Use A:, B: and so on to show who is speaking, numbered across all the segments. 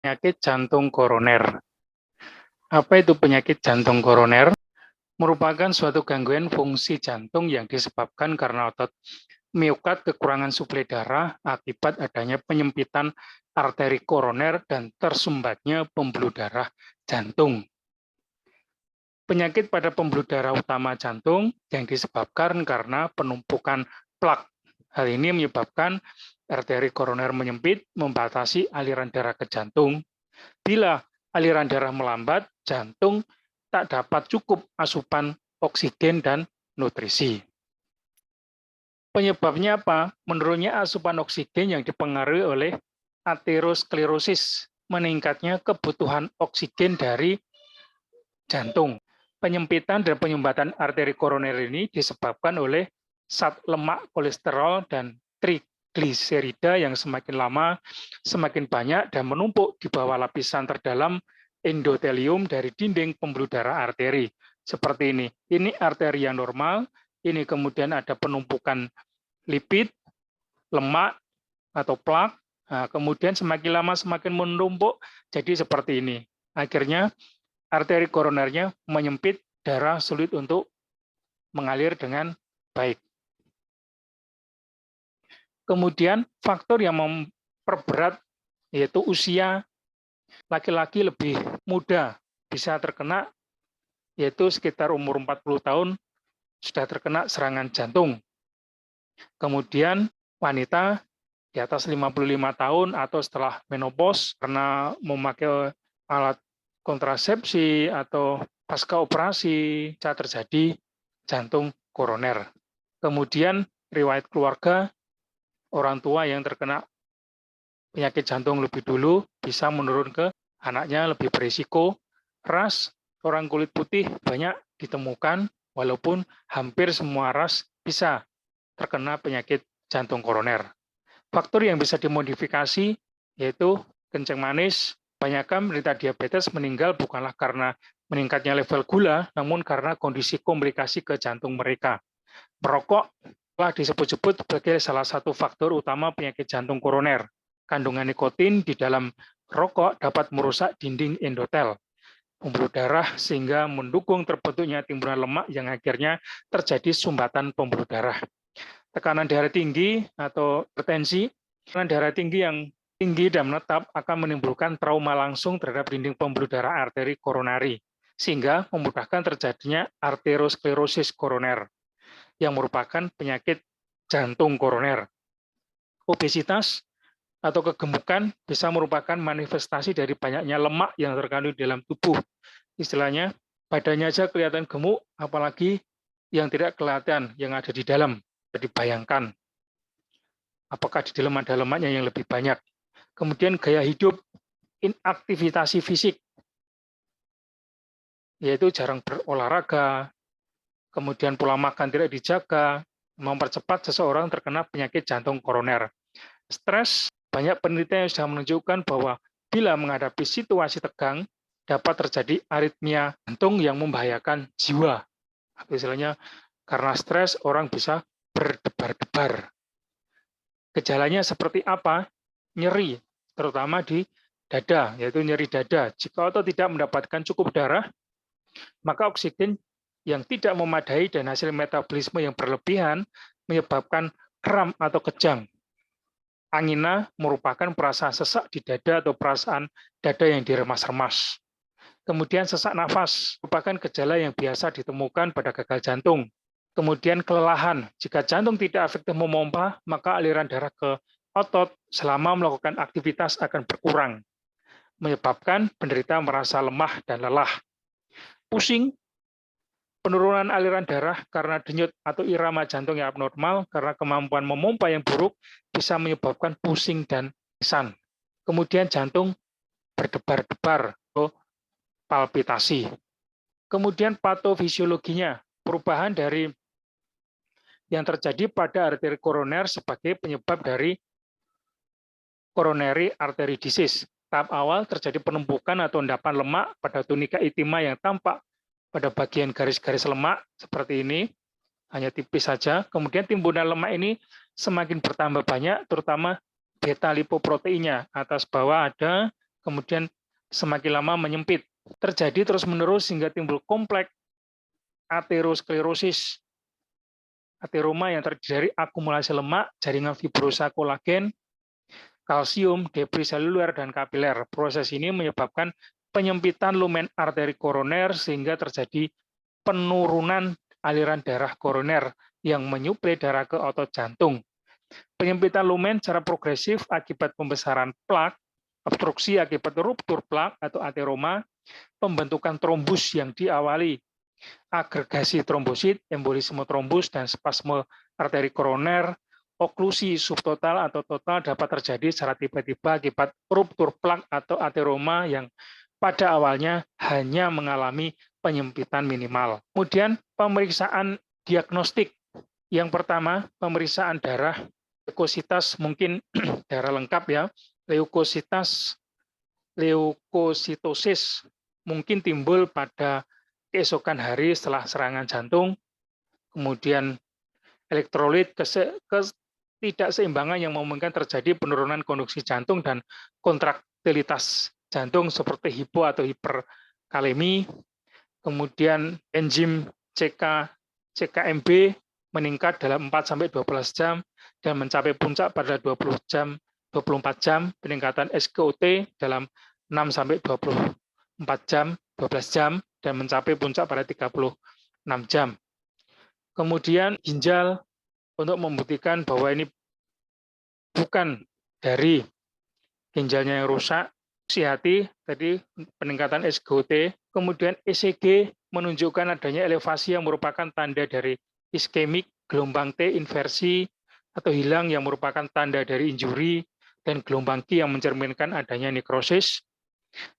A: Penyakit jantung koroner. Apa itu penyakit jantung koroner? Merupakan suatu gangguan fungsi jantung yang disebabkan karena otot miokard kekurangan suplai darah akibat adanya penyempitan arteri koroner dan tersumbatnya pembuluh darah jantung. Penyakit pada pembuluh darah utama jantung yang disebabkan karena penumpukan plak. Hal ini menyebabkan arteri koroner menyempit, membatasi aliran darah ke jantung. Bila aliran darah melambat, jantung tak dapat cukup asupan oksigen dan nutrisi. Penyebabnya apa? Menurunnya asupan oksigen yang dipengaruhi oleh aterosklerosis, meningkatnya kebutuhan oksigen dari jantung. Penyempitan dan penyumbatan arteri koroner ini disebabkan oleh zat lemak kolesterol dan trigliserida yang semakin lama semakin banyak dan menumpuk di bawah lapisan terdalam endotelium dari dinding pembuluh darah arteri. Seperti ini. Ini arteri yang normal, ini kemudian ada penumpukan lipid, lemak, atau plak. Nah, kemudian semakin lama semakin menumpuk, jadi seperti ini. Akhirnya arteri koronernya menyempit, darah sulit untuk mengalir dengan baik. Kemudian faktor yang memperberat yaitu usia. Laki-laki lebih muda bisa terkena, yaitu sekitar umur 40 tahun sudah terkena serangan jantung. Kemudian wanita di atas 55 tahun atau setelah menopause karena memakai alat kontrasepsi atau pasca operasi bisa terjadi jantung koroner. Kemudian riwayat keluarga, orang tua yang terkena penyakit jantung lebih dulu bisa menurun ke anaknya, lebih berisiko. Ras orang kulit putih banyak ditemukan, walaupun hampir semua ras bisa terkena penyakit jantung koroner. Faktor yang bisa dimodifikasi yaitu kencing manis. Banyakkan penderita diabetes meninggal bukanlah karena meningkatnya level gula, namun karena kondisi komplikasi ke jantung mereka. Merokok telah disebut-sebut sebagai salah satu faktor utama penyakit jantung koroner. Kandungan nikotin di dalam rokok dapat merusak dinding endotel pembuluh darah sehingga mendukung terbentuknya timbunan lemak yang akhirnya terjadi sumbatan pembuluh darah. Tekanan darah tinggi atau hipertensi, tekanan darah tinggi yang tinggi dan menetap akan menimbulkan trauma langsung terhadap dinding pembuluh darah arteri koronari, sehingga memudahkan terjadinya arteriosklerosis koroner, yang merupakan penyakit jantung koroner. Obesitas atau kegemukan bisa merupakan manifestasi dari banyaknya lemak yang terkandung di dalam tubuh. Istilahnya, badannya saja kelihatan gemuk, apalagi yang tidak kelihatan, yang ada di dalam. Dibayangkan, apakah di dalam ada lemaknya yang lebih banyak. Kemudian gaya hidup, inaktivitas fisik, yaitu jarang berolahraga, kemudian pola makan tidak dijaga, mempercepat seseorang terkena penyakit jantung koroner. Stres, banyak penelitian yang sudah menunjukkan bahwa bila menghadapi situasi tegang, dapat terjadi aritmia jantung yang membahayakan jiwa. Istilahnya, karena stres, orang bisa berdebar-debar. Gejalanya seperti apa? Nyeri, terutama di dada, yaitu nyeri dada. Jika otot tidak mendapatkan cukup darah, maka oksigen yang tidak memadai dan hasil metabolisme yang berlebihan menyebabkan kram atau kejang. Angina merupakan perasaan sesak di dada atau perasaan dada yang diremas-remas. Kemudian sesak nafas merupakan gejala yang biasa ditemukan pada gagal jantung. Kemudian kelelahan, jika jantung tidak efektif memompa, maka aliran darah ke otot selama melakukan aktivitas akan berkurang, menyebabkan penderita merasa lemah dan lelah. Pusing, penurunan aliran darah karena denyut atau irama jantung yang abnormal karena kemampuan memompa yang buruk bisa menyebabkan pusing dan pingsan. Kemudian jantung berdebar-debar atau palpitasi. Kemudian patofisiologinya, perubahan dari yang terjadi pada arteri koroner sebagai penyebab dari coronary artery disease. Tahap awal terjadi penumpukan atau endapan lemak pada tunika intima yang tampak pada bagian garis-garis lemak seperti ini, hanya tipis saja. Kemudian timbunan lemak ini semakin bertambah banyak, terutama beta lipoproteinnya. Atas bawah ada, kemudian semakin lama menyempit. Terjadi terus-menerus hingga timbul kompleks aterosklerosis. Ateroma yang terdiri dari akumulasi lemak, jaringan fibrosa kolagen, kalsium, debris seluler, dan kapiler. Proses ini menyebabkan penyempitan lumen arteri koroner sehingga terjadi penurunan aliran darah koroner yang menyuplai darah ke otot jantung. Penyempitan lumen secara progresif akibat pembesaran plak, obstruksi akibat ruptur plak atau ateroma, pembentukan trombus yang diawali agregasi trombosit, embolisme trombus, dan spasme arteri koroner, oklusi subtotal atau total dapat terjadi secara tiba-tiba akibat ruptur plak atau ateroma yang pada awalnya hanya mengalami penyempitan minimal. Kemudian pemeriksaan diagnostik. Yang pertama, pemeriksaan darah, leukositas, mungkin darah lengkap ya, leukositosis mungkin timbul pada keesokan hari setelah serangan jantung, kemudian elektrolit, ketidakseimbangan yang memungkinkan terjadi penurunan konduksi jantung dan kontraktilitas jantung seperti hipo atau hiperkalemi, kemudian enzim CKMB meningkat dalam 4-12 jam dan mencapai puncak pada 24 jam, peningkatan SGOT dalam 6-24 jam, 12 jam, dan mencapai puncak pada 36 jam. Kemudian ginjal untuk membuktikan bahwa ini bukan dari ginjalnya yang rusak, hati tadi peningkatan SGOT, kemudian ECG menunjukkan adanya elevasi yang merupakan tanda dari iskemik, gelombang T inversi atau hilang yang merupakan tanda dari injuri, dan gelombang Q yang mencerminkan adanya nekrosis.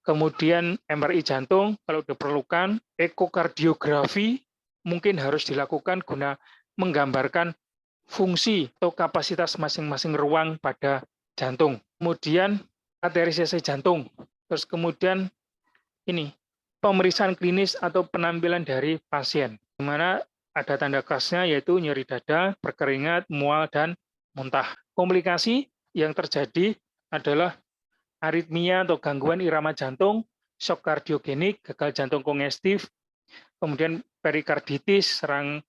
A: Kemudian MRI jantung kalau diperlukan, ekokardiografi mungkin harus dilakukan guna menggambarkan fungsi atau kapasitas masing-masing ruang pada jantung. Kemudian kateterisasi jantung. Terus kemudian ini pemeriksaan klinis atau penampilan dari pasien, di mana ada tanda khasnya yaitu nyeri dada, berkeringat, mual, dan muntah. Komplikasi yang terjadi adalah aritmia atau gangguan irama jantung, shock kardiogenik, gagal jantung kongestif, kemudian perikarditis, serang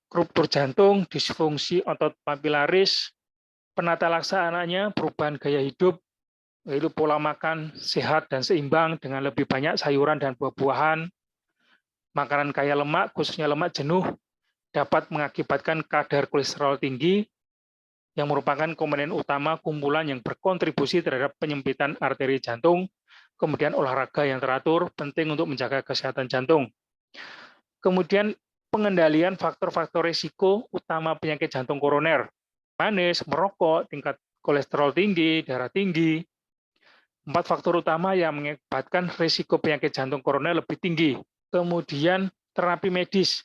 A: ruptur jantung, disfungsi otot papilaris, penata laksananya, perubahan gaya hidup, yaitu pola makan sehat dan seimbang dengan lebih banyak sayuran dan buah-buahan, makanan kaya lemak, khususnya lemak jenuh, dapat mengakibatkan kadar kolesterol tinggi, yang merupakan komponen utama kumpulan yang berkontribusi terhadap penyempitan arteri jantung. Kemudian olahraga yang teratur, penting untuk menjaga kesehatan jantung. Kemudian pengendalian faktor-faktor risiko utama penyakit jantung koroner, manis, merokok, tingkat kolesterol tinggi, darah tinggi. 4 faktor utama yang mengakibatkan risiko penyakit jantung koroner lebih tinggi. Kemudian terapi medis,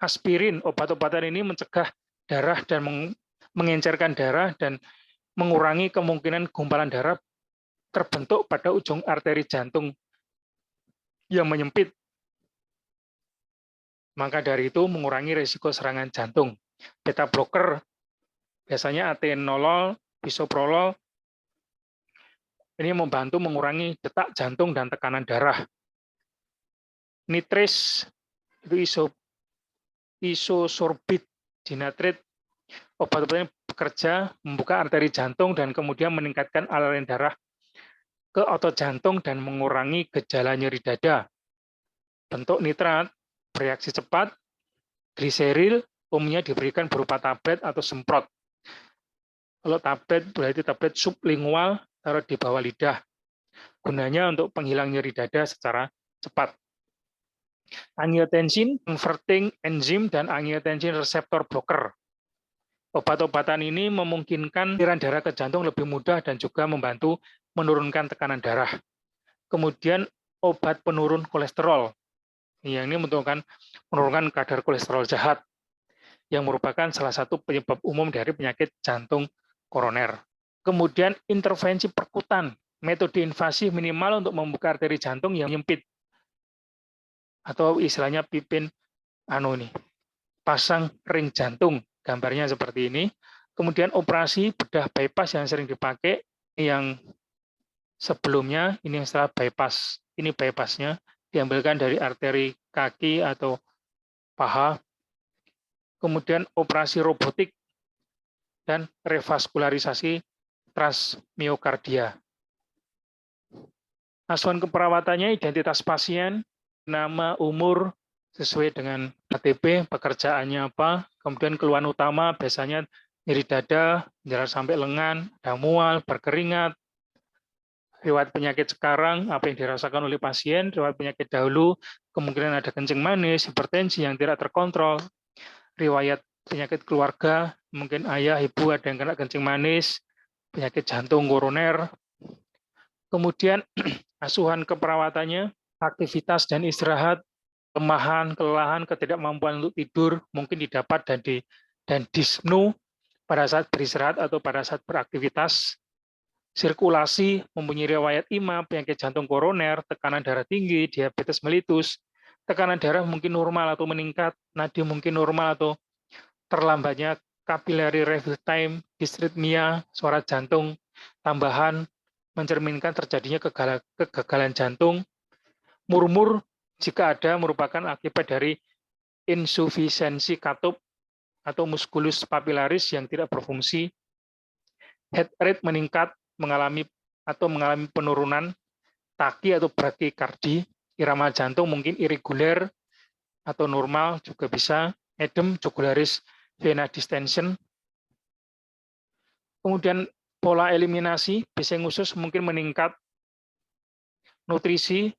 A: aspirin, obat-obatan ini mencegah darah dan mengencerkan darah dan mengurangi kemungkinan gumpalan darah terbentuk pada ujung arteri jantung yang menyempit. Maka dari itu mengurangi risiko serangan jantung. Beta blocker, biasanya atenolol, bisoprolol, ini membantu mengurangi detak jantung dan tekanan darah. Nitris, itu isosorbit, dinatrit, obat-obatnya bekerja membuka arteri jantung dan kemudian meningkatkan aliran darah ke otot jantung dan mengurangi gejala nyeri dada. Bentuk nitrat bereaksi cepat, gliseril umumnya diberikan berupa tablet atau semprot. Kalau tablet berarti tablet sublingual, taruh di bawah lidah. Gunanya untuk penghilang nyeri dada secara cepat. Angiotensin converting enzim dan angiotensin reseptor blocker. Obat-obatan ini memungkinkan aliran darah ke jantung lebih mudah dan juga membantu menurunkan tekanan darah. Kemudian obat penurun kolesterol. Yang ini menurunkan kadar kolesterol jahat yang merupakan salah satu penyebab umum dari penyakit jantung koroner. Kemudian intervensi perkutan, metode invasif minimal untuk membuka arteri jantung yang menyempit. Atau istilahnya pipin pasang ring jantung. Gambarnya seperti ini. Kemudian operasi bedah bypass yang sering dipakai, yang Sebelumnya ini istilah bypass. Ini bypassnya diambilkan dari arteri kaki atau paha. Kemudian operasi robotik dan revaskularisasi transmiokardia. Asuhan keperawatannya identitas pasien, nama, umur, sesuai dengan KTP, pekerjaannya apa, kemudian keluhan utama biasanya nyeri dada, jalan sampai lengan, ada mual, berkeringat, riwayat penyakit sekarang, apa yang dirasakan oleh pasien, riwayat penyakit dahulu, kemungkinan ada kencing manis, hipertensi yang tidak terkontrol, riwayat penyakit keluarga, mungkin ayah, ibu ada yang kena kencing manis, penyakit jantung koroner. Kemudian asuhan keperawatannya, aktivitas dan istirahat, kelelahan, ketidakmampuan untuk tidur mungkin didapat dan dyspno pada saat beristirahat atau pada saat beraktivitas. Sirkulasi, mempunyai riwayat IMA, penyakit jantung koroner, tekanan darah tinggi, diabetes mellitus, tekanan darah mungkin normal atau meningkat, nadi mungkin normal atau terlambatnya capillary refill time, disritmia, suara jantung tambahan, mencerminkan terjadinya kegagalan jantung, murmur jika ada merupakan akibat dari insufisiensi katup atau musculus papillaris yang tidak berfungsi, heart rate meningkat, mengalami penurunan, taki atau brakikardi, irama jantung mungkin irregular atau normal juga bisa, edem, jugularis vena distension. Kemudian pola eliminasi, bising usus mungkin meningkat, nutrisi,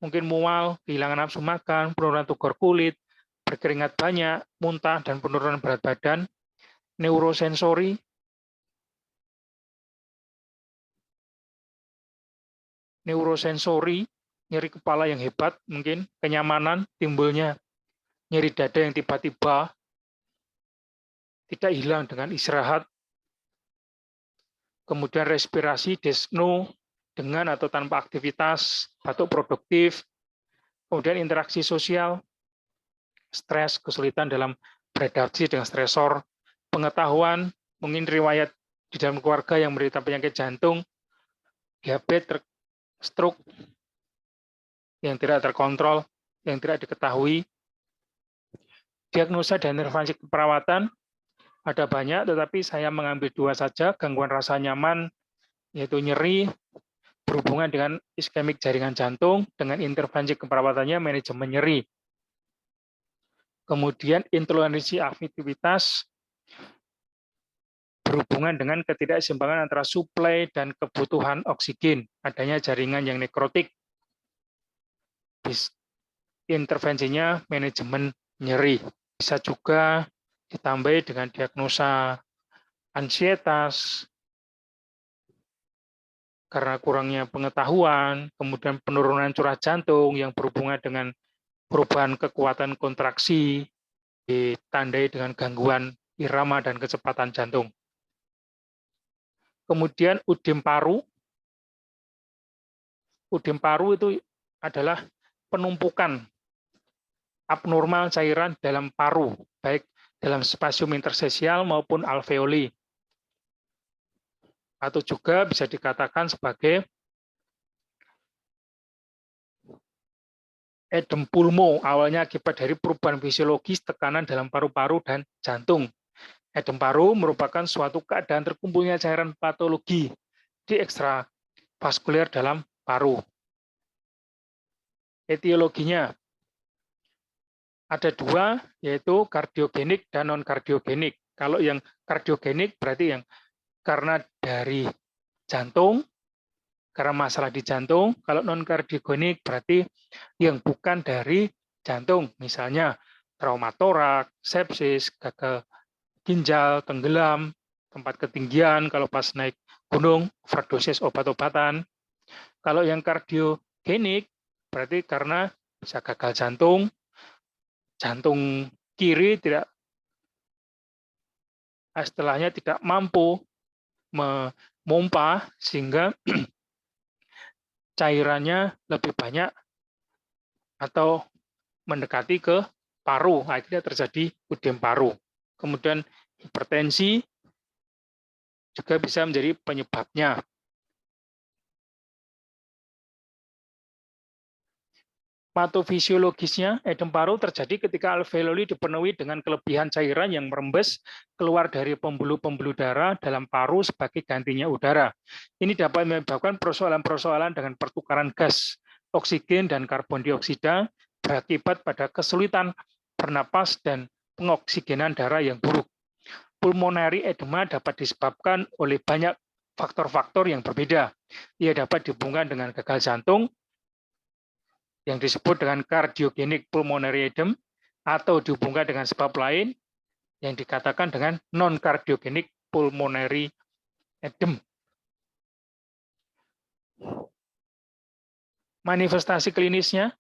A: mungkin mual, kehilangan nafsu makan, penurunan tugur kulit, berkeringat banyak, muntah, dan penurunan berat badan, neurosensori, nyeri kepala yang hebat, mungkin kenyamanan, timbulnya nyeri dada yang tiba-tiba, tidak hilang dengan istirahat, kemudian respirasi, dyspno, dengan atau tanpa aktivitas, batuk produktif, kemudian interaksi sosial, stres, kesulitan dalam beradaptasi dengan stresor, pengetahuan, mungkin riwayat di dalam keluarga yang menderita penyakit jantung, diabetes, stroke, yang tidak terkontrol, yang tidak diketahui. Diagnosa dan intervensi keperawatan ada banyak, tetapi saya mengambil 2 saja, gangguan rasa nyaman, yaitu nyeri, berhubungan dengan iskemik jaringan jantung, dengan intervensi keperawatannya manajemen nyeri. Kemudian intoleransi aktivitas, berhubungan dengan ketidakseimbangan antara suplai dan kebutuhan oksigen, adanya jaringan yang nekrotik. Intervensinya manajemen nyeri. Bisa juga ditambah dengan diagnosa ansietas, karena kurangnya pengetahuan, kemudian penurunan curah jantung yang berhubungan dengan perubahan kekuatan kontraksi, ditandai dengan gangguan irama dan kecepatan jantung. Kemudian udem paru. Udem paru itu adalah penumpukan abnormal cairan dalam paru, baik dalam spasium interstisial maupun alveoli. Atau juga bisa dikatakan sebagai edem pulmo, awalnya akibat dari perubahan fisiologis tekanan dalam paru-paru dan jantung. Edem paru merupakan suatu keadaan terkumpulnya cairan patologi di ekstravaskuler dalam paru. Etiologinya ada 2, yaitu kardiogenik dan non-kardiogenik. Kalau yang kardiogenik berarti yang karena dari jantung, karena masalah di jantung. Kalau non-kardiogenik berarti yang bukan dari jantung, misalnya trauma torak, sepsis, gagal ginjal, tenggelam, tempat ketinggian, kalau pas naik gunung, overdosis obat-obatan. Kalau yang kardiogenik berarti karena bisa gagal jantung kiri setelahnya tidak mampu memompa sehingga cairannya lebih banyak atau mendekati ke paru, akhirnya terjadi udem paru. Kemudian hipertensi juga bisa menjadi penyebabnya. Patofisiologisnya, edem paru terjadi ketika alveoli dipenuhi dengan kelebihan cairan yang merembes keluar dari pembuluh-pembuluh darah dalam paru sebagai gantinya udara. Ini dapat menyebabkan persoalan-persoalan dengan pertukaran gas, oksigen, dan karbon dioksida berakibat pada kesulitan bernapas dan pengoksigenan darah yang buruk. Pulmonary edema dapat disebabkan oleh banyak faktor-faktor yang berbeda. Ia dapat dihubungkan dengan gagal jantung, yang disebut dengan cardiogenic pulmonary edema, atau dihubungkan dengan sebab lain yang dikatakan dengan non-cardiogenic pulmonary edema. Manifestasi klinisnya,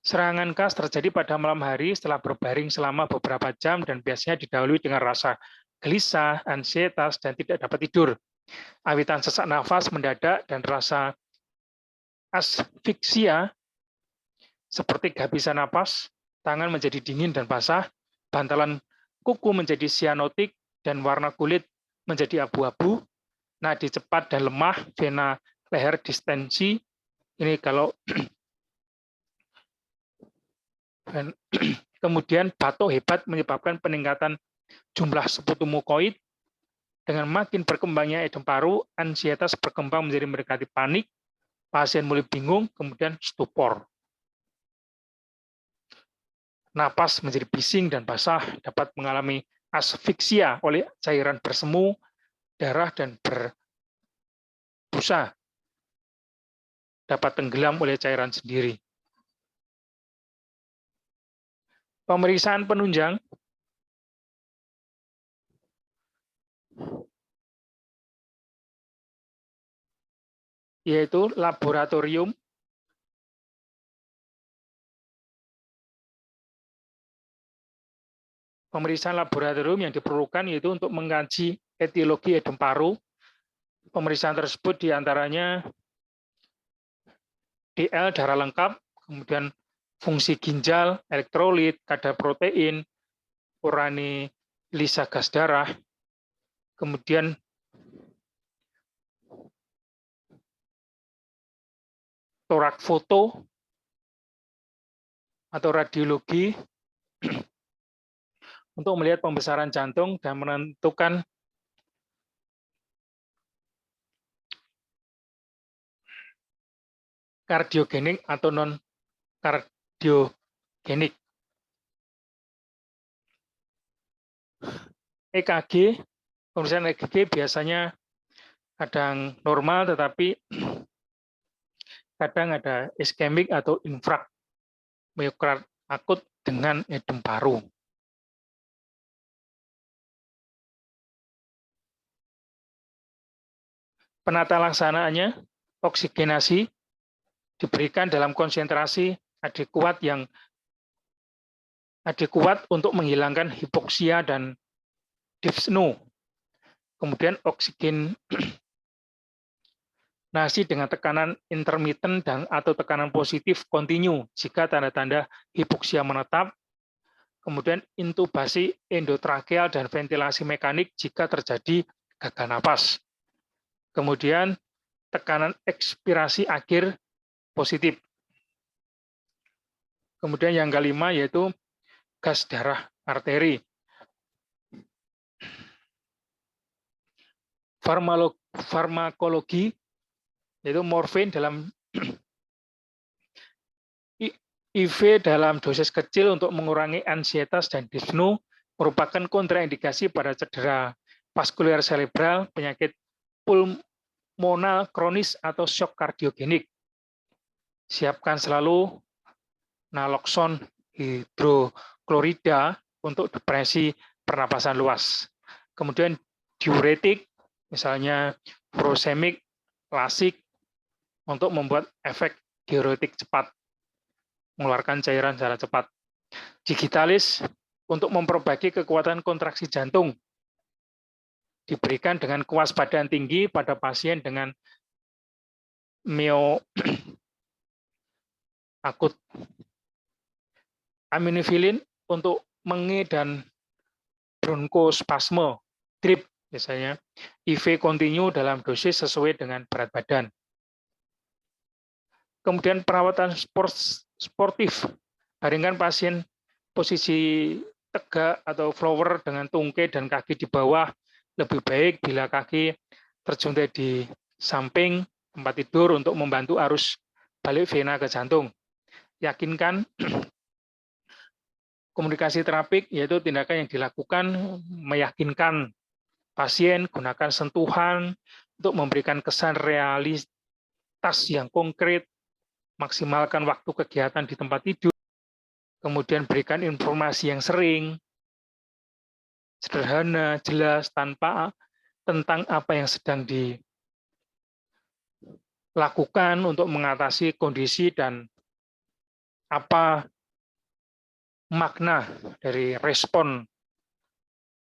A: serangan kas terjadi pada malam hari setelah berbaring selama beberapa jam dan biasanya didahului dengan rasa gelisah, ansietas, dan tidak dapat tidur. Awitan sesak nafas mendadak dan rasa asfiksia seperti gak bisa napas, tangan menjadi dingin dan basah, bantalan kuku menjadi sianotik, dan warna kulit menjadi abu-abu, nadi cepat dan lemah, vena leher distensi. Ini kalau kemudian batuk hebat menyebabkan peningkatan jumlah sekutu mukoid. Dengan makin berkembangnya edem paru, ansietas berkembang menjadi mendekati panik, pasien mulai bingung, kemudian stupor. Napas menjadi bising dan basah, dapat mengalami asfiksia oleh cairan bersemu, darah, dan berbusa. Dapat tenggelam oleh cairan sendiri. Pemeriksaan penunjang yaitu laboratorium, pemeriksaan laboratorium yang diperlukan yaitu untuk mengkaji etiologi edem paru. Pemeriksaan tersebut diantaranya DL darah lengkap, kemudian fungsi ginjal, elektrolit, kadar protein, urani, lisa gas darah, kemudian torak foto atau radiologi untuk melihat pembesaran jantung dan menentukan kardiogenik atau non-kardiogenik. EKG, pemeriksaan EKG biasanya kadang normal tetapi kadang ada iskemik atau infrak miokard akut dengan edem paru. Penata laksanaannya, oksigenasi diberikan dalam konsentrasi adekuat untuk menghilangkan hipoksia dan dyspnoe. Kemudian oksigenasi dengan tekanan intermiten atau tekanan positif kontinu jika tanda-tanda hipoksia menetap. Kemudian intubasi endotrakeal dan ventilasi mekanik jika terjadi gagal napas. Kemudian tekanan ekspirasi akhir positif. Kemudian yang kelima yaitu gas darah arteri. Farmakologi yaitu morfin dalam IV dalam dosis kecil untuk mengurangi ansietas dan dyspnoe merupakan kontraindikasi pada cedera vaskuler cerebral, penyakit pulmonal kronis atau shock kardiogenik. Siapkan selalu naloxon hidroklorida untuk depresi pernapasan luas. Kemudian diuretik, misalnya furosemid, lasik, untuk membuat efek diuretik cepat, mengeluarkan cairan secara cepat. Digitalis untuk memperbaiki kekuatan kontraksi jantung. Diberikan dengan kewaspadaan tinggi pada pasien dengan mio akut. Aminofilin untuk menge dan bronkospasme, drip misalnya. IV kontinu dalam dosis sesuai dengan berat badan. Kemudian perawatan sportif, baringkan pasien posisi tegak atau flower dengan tungkai dan kaki di bawah. Lebih baik bila kaki terjuntai di samping tempat tidur untuk membantu arus balik vena ke jantung. Yakinkan komunikasi terapik, yaitu tindakan yang dilakukan meyakinkan pasien, gunakan sentuhan untuk memberikan kesan realitas yang konkret, maksimalkan waktu kegiatan di tempat tidur, kemudian berikan informasi yang sering, sederhana, jelas, tentang apa yang sedang dilakukan untuk mengatasi kondisi dan apa makna dari respon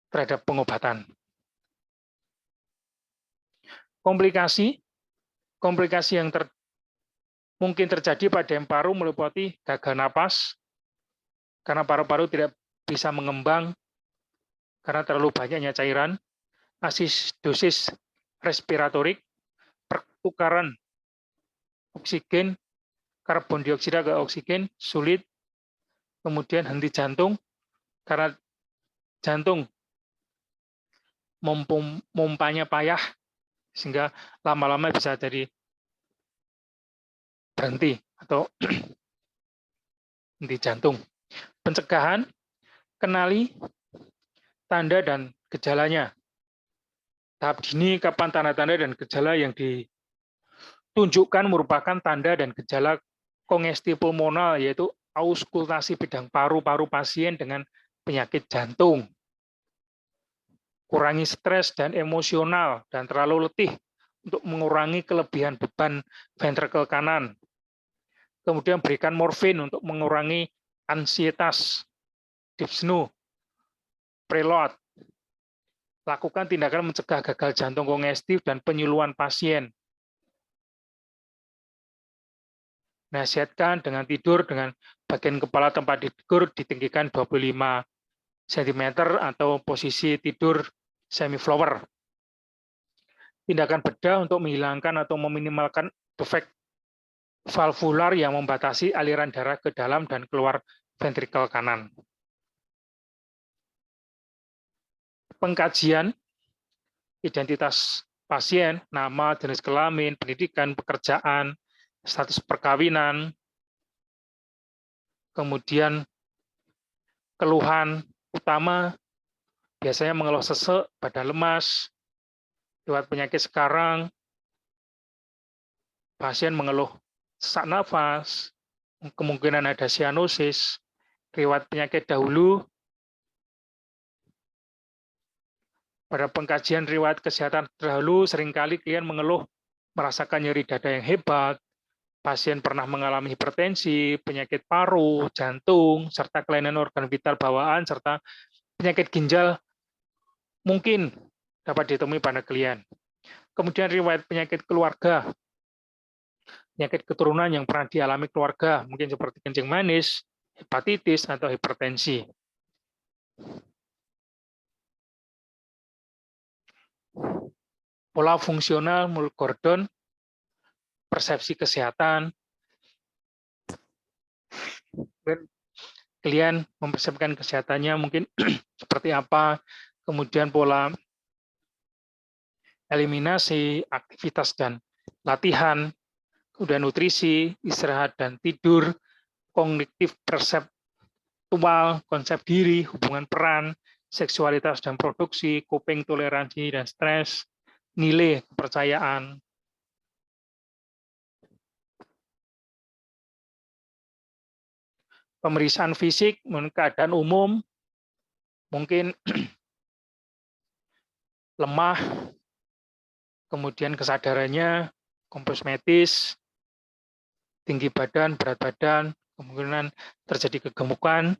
A: terhadap pengobatan. Komplikasi yang mungkin terjadi pada yang paru meliputi gagal napas, karena paru-paru tidak bisa mengembang karena terlalu banyaknya cairan, asidosis respiratorik, pertukaran oksigen, karbon dioksida ke oksigen sulit, kemudian henti jantung, karena jantung mompanya payah, sehingga lama-lama bisa jadi berhenti atau henti jantung. Pencegahan, kenali tanda dan gejalanya. Tahap dini kapan tanda-tanda dan gejala yang ditunjukkan merupakan tanda dan gejala kongesti pulmonal, yaitu auskultasi bidang paru-paru pasien dengan penyakit jantung. Kurangi stres dan emosional dan terlalu letih untuk mengurangi kelebihan beban ventrikel kanan. Kemudian berikan morfin untuk mengurangi ansietas, dyspnea, preload. Lakukan tindakan mencegah gagal jantung kongestif dan penyuluhan pasien. Nasihatkan dengan tidur dengan bagian kepala tempat tidur ditinggikan 25 cm atau posisi tidur semi-flower. Tindakan bedah untuk menghilangkan atau meminimalkan defek valvular yang membatasi aliran darah ke dalam dan keluar ventrikel kanan. Pengkajian identitas pasien, nama, jenis kelamin, pendidikan, pekerjaan, status perkawinan, kemudian keluhan utama, biasanya mengeluh sesek, badan lemas, riwayat penyakit sekarang, pasien mengeluh sesak nafas, kemungkinan ada sianosis, riwayat penyakit dahulu. Pada pengkajian riwayat kesehatan terdahulu, seringkali klien mengeluh merasakan nyeri dada yang hebat, pasien pernah mengalami hipertensi, penyakit paru, jantung, serta kelainan organ vital bawaan, serta penyakit ginjal mungkin dapat ditemui pada klien. Kemudian riwayat penyakit keluarga, penyakit keturunan yang pernah dialami keluarga, mungkin seperti kencing manis, hepatitis, atau hipertensi. Pola fungsional Mull Gordon, persepsi kesehatan, klien mempersepsikan kesehatannya mungkin seperti apa, kemudian pola eliminasi, aktivitas dan latihan, kemudian nutrisi, istirahat dan tidur, kognitif perseptual, konsep diri, hubungan peran, seksualitas dan produksi, coping, toleransi dan stres, nilai kepercayaan. Pemeriksaan fisik, keadaan umum, mungkin lemah, kemudian kesadarannya, kompos medis, tinggi badan, berat badan, kemungkinan terjadi kegemukan,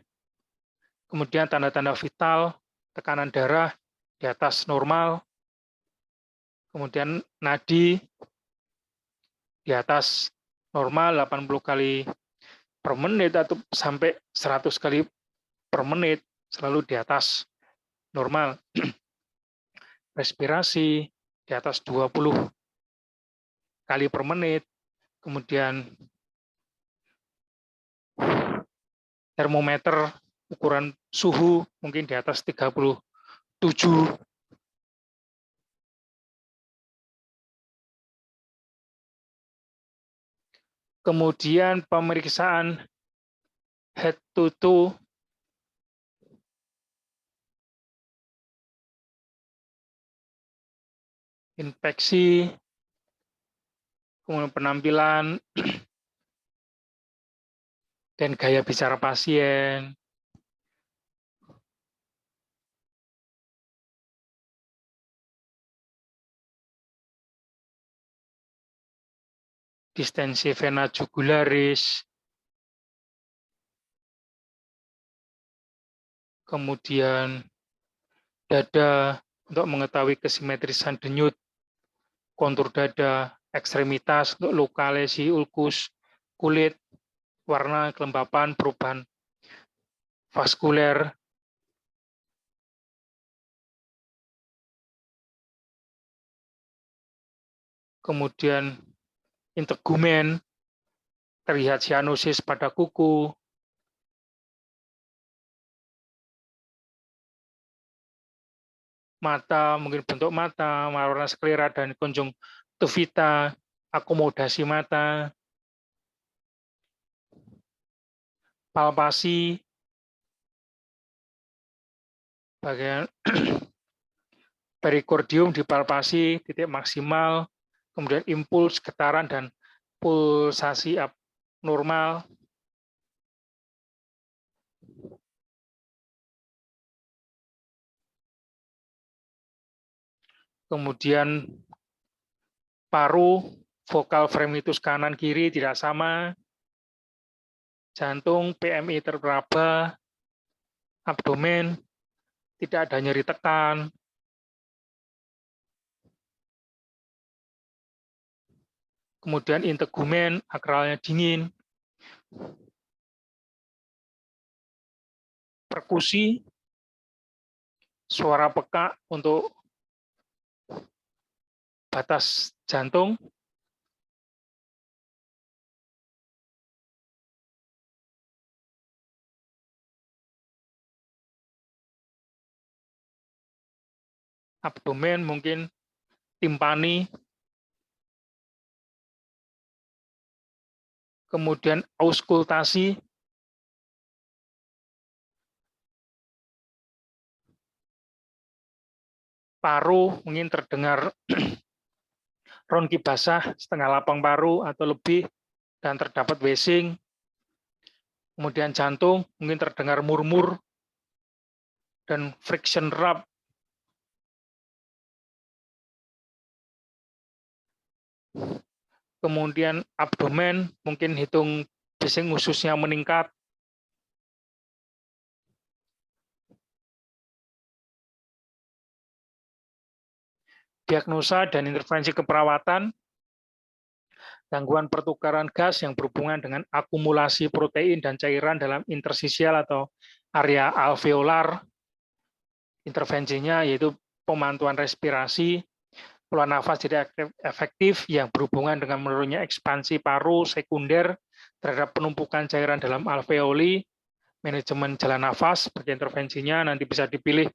A: kemudian tanda-tanda vital, tekanan darah di atas normal, kemudian nadi di atas normal 80 kali per menit atau sampai 100 kali per menit, selalu di atas normal. Respirasi di atas 20 kali per menit, kemudian termometer ukuran suhu mungkin di atas 37. Kemudian pemeriksaan head to toe, infeksi, kemudian penampilan, dan gaya bicara pasien. Distensi vena jugularis, kemudian dada untuk mengetahui kesimetrisan denyut, kontur dada, ekstremitas untuk luka, lesi, ulkus, kulit, warna, kelembapan, perubahan vaskuler, kemudian integumen, terlihat sianosis pada kuku, mata, mungkin bentuk mata, warna sklera dan konjungtivita, akomodasi mata, palpasi, bagian perikordium dipalpasi, titik maksimal, kemudian impuls, getaran, dan pulsasi abnormal. Kemudian paru, vokal fremitus kanan kiri tidak sama, jantung, PMI terperaba, abdomen, tidak ada nyeri tekan, kemudian integumen, akralnya dingin, perkusi, suara peka untuk batas jantung, abdomen mungkin timpani, kemudian auskultasi, paru mungkin terdengar ronki basah setengah lapang paru atau lebih dan terdapat wheezing. Kemudian jantung mungkin terdengar murmur dan friction rub. Kemudian abdomen mungkin hitung bising ususnya meningkat. Diagnosa dan intervensi keperawatan, gangguan pertukaran gas yang berhubungan dengan akumulasi protein dan cairan dalam intersisial atau area alveolar. Intervensinya yaitu pemantauan respirasi, peluang nafas tidak efektif yang berhubungan dengan menurunnya ekspansi paru sekunder terhadap penumpukan cairan dalam alveoli, manajemen jalan nafas, bagi intervensinya nanti bisa dipilih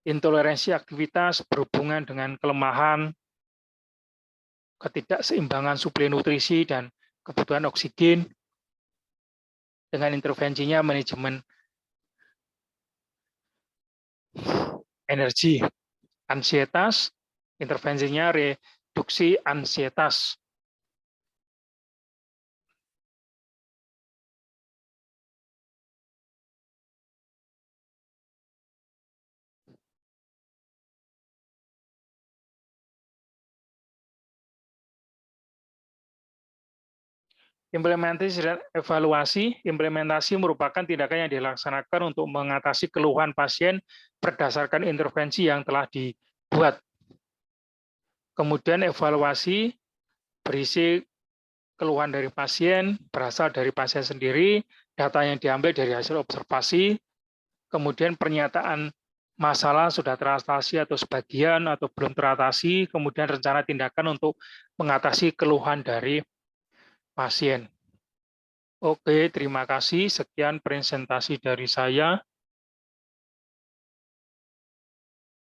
A: intoleransi aktivitas berhubungan dengan kelemahan, ketidakseimbangan suplai nutrisi, dan kebutuhan oksigen. Dengan intervensinya manajemen energi, ansietas, intervensinya reduksi ansietas. Implementasi dan evaluasi. Implementasi merupakan tindakan yang dilaksanakan untuk mengatasi keluhan pasien berdasarkan intervensi yang telah dibuat. Kemudian evaluasi berisi keluhan dari pasien, berasal dari pasien sendiri, data yang diambil dari hasil observasi, kemudian pernyataan masalah sudah teratasi atau sebagian atau belum teratasi, kemudian rencana tindakan untuk mengatasi keluhan dari pasien. Oke, terima kasih. Sekian presentasi dari saya.